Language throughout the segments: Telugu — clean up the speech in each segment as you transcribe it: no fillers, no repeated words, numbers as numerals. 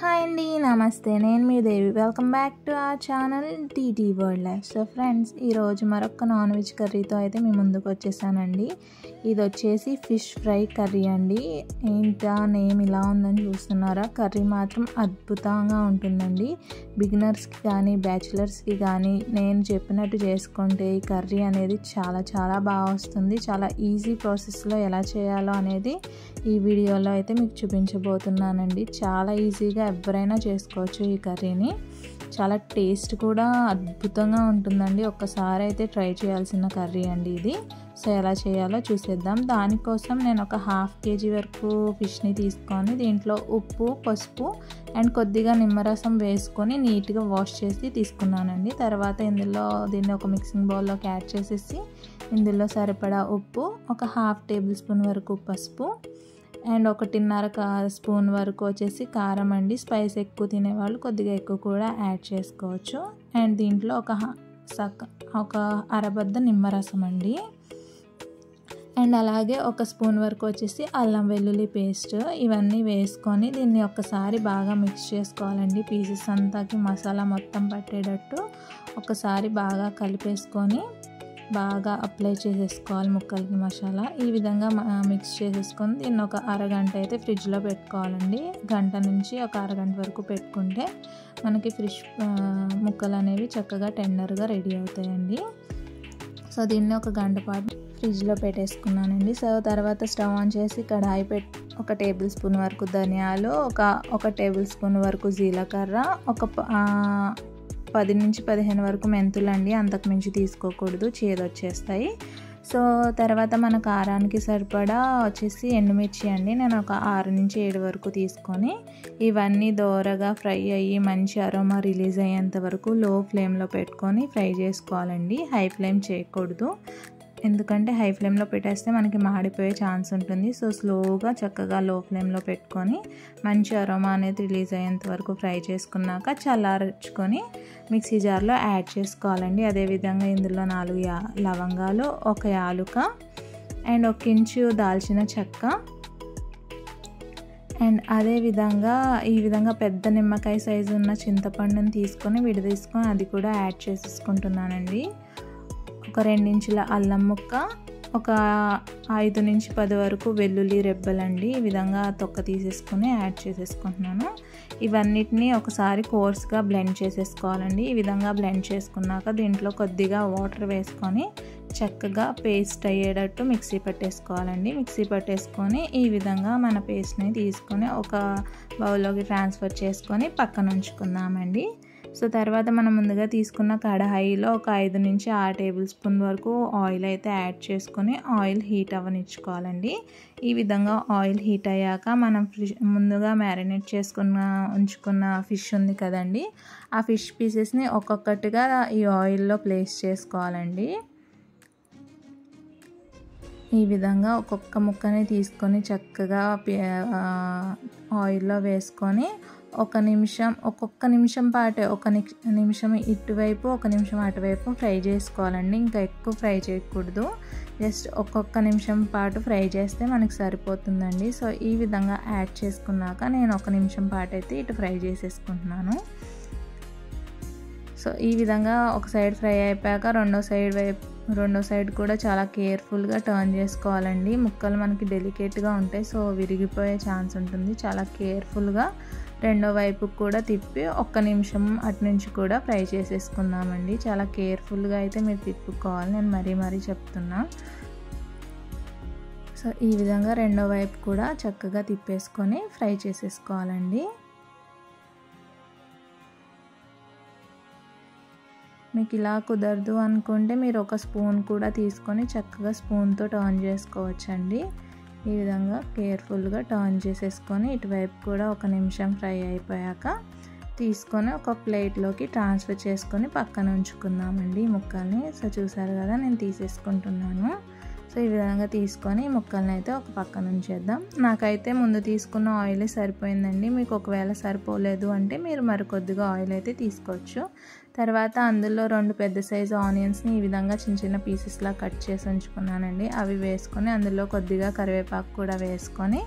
హాయ్ అండి, నమస్తే. నేను మీ Devi. Welcome back to our channel TT world life. So friends, ఈరోజు మరొక నాన్ వెజ్ కర్రీతో అయితే మీ ముందుకు వచ్చేసానండి. ఇది వచ్చేసి ఫిష్ ఫ్రై కర్రీ అండి. ఏంటా నేమ్ ఇలా ఉందని చూస్తున్నారా? కర్రీ మాత్రం అద్భుతంగా ఉంటుందండి. బిగినర్స్కి కానీ బ్యాచిలర్స్కి కానీ నేను చెప్పినట్టు చేసుకుంటే ఈ కర్రీ అనేది చాలా బాగా వస్తుంది. చాలా ఈజీ ప్రాసెస్లో ఎలా చేయాలో అనేది ఈ వీడియోలో అయితే మీకు చూపించబోతున్నానండి. చాలా ఈజీగా ఎవరైనా చేసుకోవచ్చు ఈ కర్రీని. చాలా టేస్ట్ కూడా అద్భుతంగా ఉంటుందండి. ఒక్కసారి అయితే ట్రై చేయాల్సిన కర్రీ అండి ఇది. సో ఎలా చేయాలో చూసేద్దాం. దానికోసం నేను ఒక 1/2 kg వరకు ఫిష్ని తీసుకొని దీంట్లో ఉప్పు, పసుపు అండ్ కొద్దిగా నిమ్మరసం వేసుకొని నీట్గా వాష్ చేసి తీసుకున్నానండి. తర్వాత దీన్ని ఒక మిక్సింగ్ బౌల్లోకి యాడ్ చేసేసి ఇందులో సరిపడా ఉప్పు, ఒక 1/2 tablespoon వరకు పసుపు అండ్ 1.5 స్పూన్ వరకు వచ్చేసి కారం అండి. స్పైస్ ఎక్కువ తినేవాళ్ళు కొద్దిగా ఎక్కువ కూడా యాడ్ చేసుకోవచ్చు. అండ్ దీంట్లో ఒక అరబద్ద నిమ్మరసం అండి. అండ్ అలాగే 1 స్పూన్ వరకు వచ్చేసి అల్లం వెల్లుల్లి పేస్ట్. ఇవన్నీ వేసుకొని దీన్ని ఒక్కసారి బాగా మిక్స్ చేసుకోవాలండి. పీసెస్ అంతాకి మసాలా మొత్తం పట్టేటట్టు ఒకసారి బాగా కలిపేసుకొని బాగా అప్లై చేసేసుకోవాలి ముక్కలకి మసాలా. ఈ విధంగా మిక్స్ చేసేసుకొని దీన్ని ఒక అరగంట అయితే ఫ్రిడ్జ్లో పెట్టుకోవాలండి. గంట నుంచి ఒక అరగంట వరకు పెట్టుకుంటే మనకి ఫిష్ ముక్కలు అనేవి చక్కగా టెండర్గా రెడీ అవుతాయండి. సో దీన్ని ఒక గంట పాటు ఫ్రిడ్జ్లో పెట్టేసుకున్నానండి. సో తర్వాత స్టవ్ ఆన్ చేసి కడాయి ఒక టేబుల్ స్పూన్ వరకు ధనియాలు, ఒక టేబుల్ స్పూన్ వరకు జీలకర్ర, ఒక 10 నుంచి 15 వరకు మెంతులు అండి. అంతకు మించి తీసుకోకూడదు, చేదు వచ్చేస్తాయి. సో తర్వాత మన కారానికి సరిపడా వచ్చేసి ఎండుమిర్చి అండి. నేను ఒక 6 నుంచి 7 వరకు తీసుకొని ఇవన్నీ దోరగా ఫ్రై అయ్యి మంచి అరోమా రిలీజ్ అయ్యేంత వరకు లో ఫ్లేమ్లో పెట్టుకొని ఫ్రై చేసుకోవాలండి. హై ఫ్లేమ్ చేయకూడదు, ఎందుకంటే హై ఫ్లేమ్లో పెట్టేస్తే మనకి మాడిపోయే ఛాన్స్ ఉంటుంది. సో స్లోగా చక్కగా లో ఫ్లేమ్లో పెట్టుకొని మంచి అరోమా అనేది రిలీజ్ అయ్యేంత వరకు ఫ్రై చేసుకున్నాక చల్లార్చుకొని మిక్సీ జార్లో యాడ్ చేసుకోవాలండి. అదేవిధంగా ఇందులో 4 లవంగాలు, 1 యాలుక అండ్ 1 ఇంచు దాల్చిన చెక్క అండ్ అదేవిధంగా ఈ విధంగా పెద్ద నిమ్మకాయ సైజు ఉన్న చింతపండుని తీసుకొని విడదీసుకొని అది కూడా యాడ్ చేసేసుకుంటున్నానండి. ఒక 2 ఇంచుల అల్లం ముక్క, ఒక 5 నుంచి 10 వరకు వెల్లుల్లి రెబ్బలండి. ఈ విధంగా తొక్క తీసేసుకొని యాడ్ చేసేసుకుంటున్నాను. ఇవన్నిటిని ఒకసారి కోర్స్గా బ్లెండ్ చేసేసుకోవాలండి. ఈ విధంగా బ్లెండ్ చేసుకున్నాక దీంట్లో కొద్దిగా వాటర్ వేసుకొని చక్కగా పేస్ట్ అయ్యేటట్టు మిక్సీ పట్టేసుకోవాలండి. మిక్సీ పట్టేసుకొని ఈ విధంగా మన పేస్ట్ని తీసుకొని ఒక బౌల్లోకి ట్రాన్స్ఫర్ చేసుకొని పక్కన ఉంచుకుందామండి. సో తర్వాత మనం ముందుగా తీసుకున్న కడాయిలో ఒక 5 నుంచి 6 టేబుల్ స్పూన్ వరకు ఆయిల్ అయితే యాడ్ చేసుకొని ఆయిల్ హీట్ అవ్వనిచ్చుకోవాలండి. ఈ విధంగా ఆయిల్ హీట్ అయ్యాక మనం ముందుగా మ్యారినేట్ ఉంచుకున్న ఫిష్ ఉంది కదండి, ఆ ఫిష్ పీసెస్ని ఒక్కొక్కటిగా ఈ ఆయిల్లో ప్లేస్ చేసుకోవాలండి. ఈ విధంగా ఒక్కొక్క ముక్కని తీసుకొని చక్కగా ఆయిల్లో వేసుకొని ఒక్కొక్క నిమిషం పాటే, 1 నిమిషం ఇటువైపు 1 నిమిషం అటువైపు ఫ్రై చేసుకోవాలండి. ఇంకా ఎక్కువ ఫ్రై చేయకూడదు, జస్ట్ ఒక్కొక్క నిమిషం పాటు ఫ్రై చేస్తే మనకి సరిపోతుందండి. సో ఈ విధంగా యాడ్ చేసుకున్నాక నేను 1 నిమిషం పాటు అయితే ఇటు ఫ్రై చేసేసుకుంటున్నాను. సో ఈ విధంగా ఒక సైడ్ ఫ్రై అయిపోయాక రెండో సైడ్ కూడా చాలా కేర్ఫుల్గా టర్న్ చేసుకోవాలండి. ముక్కలు మనకి డెలికేట్గా ఉంటాయి, సో విరిగిపోయే ఛాన్స్ ఉంటుంది. చాలా కేర్ఫుల్గా రెండో వైపు కూడా తిప్పి 1 నిమిషం అటు నుంచి కూడా ఫ్రై చేసేసుకుందామండి. చాలా కేర్ఫుల్గా అయితే మీరు తిప్పుకోవాలి, నేను మరీ చెప్తున్నా. సో ఈ విధంగా రెండో వైపు కూడా చక్కగా తిప్పేసుకొని ఫ్రై చేసేసుకోవాలండి. మీకు ఇలా కుదరదు అనుకుంటే మీరు 1 స్పూన్ కూడా తీసుకొని చక్కగా స్పూన్తో టర్న్ చేసుకోవచ్చండి. ఈ విధంగా కేర్ఫుల్గా టర్న్ చేసేసుకొని ఇటువైపు కూడా 1 నిమిషం ఫ్రై అయిపోయాక తీసుకొని ఒక ప్లేట్లోకి ట్రాన్స్ఫర్ చేసుకొని పక్కన ఉంచుకుందామండి ముక్కల్ని. సో చూసారు కదా, నేను తీసేసుకుంటున్నాను. సో ఈ విధంగా తీసుకొని ముక్కల్ని అయితే ఒక పక్కన ఉంచేద్దాం. నాకైతే ముందు తీసుకున్న ఆయిలే సరిపోయిందండి. మీకు ఒకవేళ సరిపోలేదు అంటే మీరు మరికొద్దిగా ఆయిల్ అయితే తీసుకోవచ్చు. తర్వాత అందులో 2 పెద్ద సైజు ఆనియన్స్ని ఈ విధంగా చిన్న పీసెస్లా కట్ చేసి ఉంచుకున్నానండి. అవి వేసుకొని అందులో కొద్దిగా కరివేపాకు కూడా వేసుకొని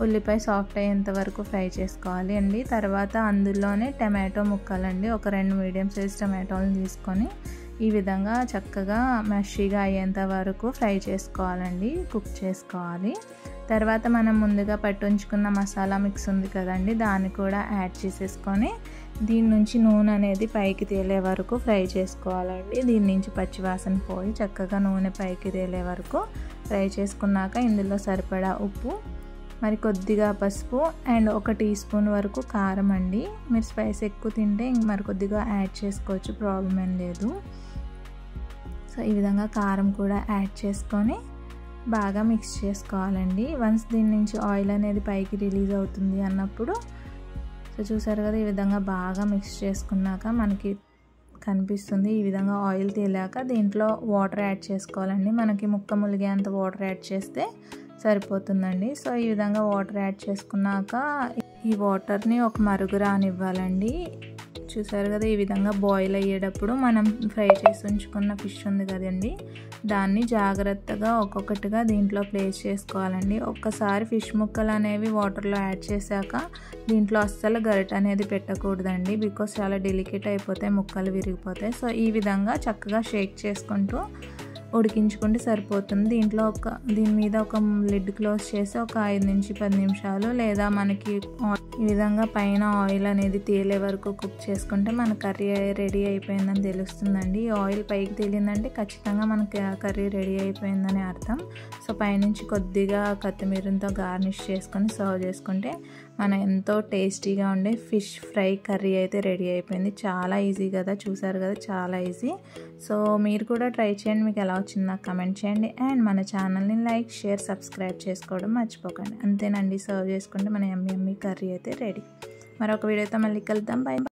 ఉల్లిపాయ సాఫ్ట్ అయ్యేంత వరకు ఫ్రై చేసుకోవాలి అండి. తర్వాత అందులోనే టమాటో ముక్కలండి, ఒక 2 మీడియం సైజ్ టమాటోలను తీసుకొని ఈ విధంగా చక్కగా మెషీగా అయ్యేంత వరకు ఫ్రై చేసుకోవాలండి, కుక్ చేసుకోవాలి. తర్వాత మనం ముందుగా పట్టుంచుకున్న మసాలా మిక్స్ ఉంది కదండి, దాన్ని కూడా యాడ్ చేసేసుకొని దీని నుంచి నూనె అనేది పైకి తేలే వరకు ఫ్రై చేసుకోవాలండి. దీని నుంచి పచ్చివాసన పోయి చక్కగా నూనె పైకి తేలే వరకు ఫ్రై చేసుకున్నాక ఇందులో సరిపడా ఉప్పు, మరి కొద్దిగా పసుపు అండ్ 1 టీ స్పూన్ వరకు కారం అండి. మీరు స్పైస్ ఎక్కువ తింటే మరి కొద్దిగా యాడ్ చేసుకోవచ్చు, ప్రాబ్లం ఏం లేదు. సో ఈ విధంగా కారం కూడా యాడ్ చేసుకొని బాగా మిక్స్ చేసుకోవాలండి. వన్స్ దీని నుంచి ఆయిల్ అనేది పైకి రిలీజ్ అవుతుంది అన్నప్పుడు, సో చూసారు కదా, ఈ విధంగా బాగా మిక్స్ చేసుకున్నాక మనకి కనిపిస్తుంది. ఈ విధంగా ఆయిల్ తేలాక దీంట్లో వాటర్ యాడ్ చేసుకోవాలండి. మనకి ముక్క ములిగేంత వాటర్ యాడ్ చేస్తే సరిపోతుందండి. సో ఈ విధంగా వాటర్ యాడ్ చేసుకున్నాక ఈ వాటర్ని ఒక మరుగు రానివ్వాలండి. చూసారు కదా, ఈ విధంగా బాయిల్ అయ్యేటప్పుడు మనం ఫ్రై చేసి ఉంచుకున్న ఫిష్ ఉంది కదండి, దాన్ని జాగ్రత్తగా ఒక్కొక్కటిగా దీంట్లో ప్లేస్ చేసుకోవాలండి. ఒక్కసారి ఫిష్ ముక్కలు అనేవి వాటర్లో యాడ్ చేశాక దీంట్లో అస్సలు గరిట అనేది పెట్టకూడదండి, బికాస్ చాలా డెలికేట్ అయిపోతాయి, ముక్కలు విరిగిపోతాయి. సో ఈ విధంగా చక్కగా షేక్ చేసుకుంటూ ఉడికించుకుంటే సరిపోతుంది. దీని మీద ఒక లిడ్ క్లోజ్ చేసి ఒక 5 నుంచి 10 నిమిషాలు, లేదా మనకి ఈ విధంగా పైన ఆయిల్ అనేది తేలే వరకు కుక్ చేసుకుంటే మన కర్రీ రెడీ అయిపోయిందని తెలుస్తుందండి. ఈ ఆయిల్ పైకి తేలిందంటే ఖచ్చితంగా మనకి కర్రీ రెడీ అయిపోయిందని అర్థం. సో పైనుంచి కొద్దిగా కొత్తిమీరతో గార్నిష్ చేసుకొని సర్వ్ చేసుకుంటే మన ఎంతో టేస్టీగా ఉండే ఫిష్ ఫ్రై కర్రీ అయితే రెడీ అయిపోయింది. చాలా ఈజీ కదా, చూసారు కదా, చాలా ఈజీ. సో మీరు కూడా ట్రై చేయండి, మీకు ఎలా వచ్చింది నాకు కమెంట్ చేయండి. అండ్ మన ఛానల్ని లైక్, షేర్, సబ్స్క్రైబ్ చేసుకోవడం మర్చిపోకండి. అంతేనండి, సర్వ్ చేసుకుంటే మన యమ్మీ కర్రీ అయితే రెడీ. మరొక వీడియోతో మళ్ళీ కలుద్దాం. బై.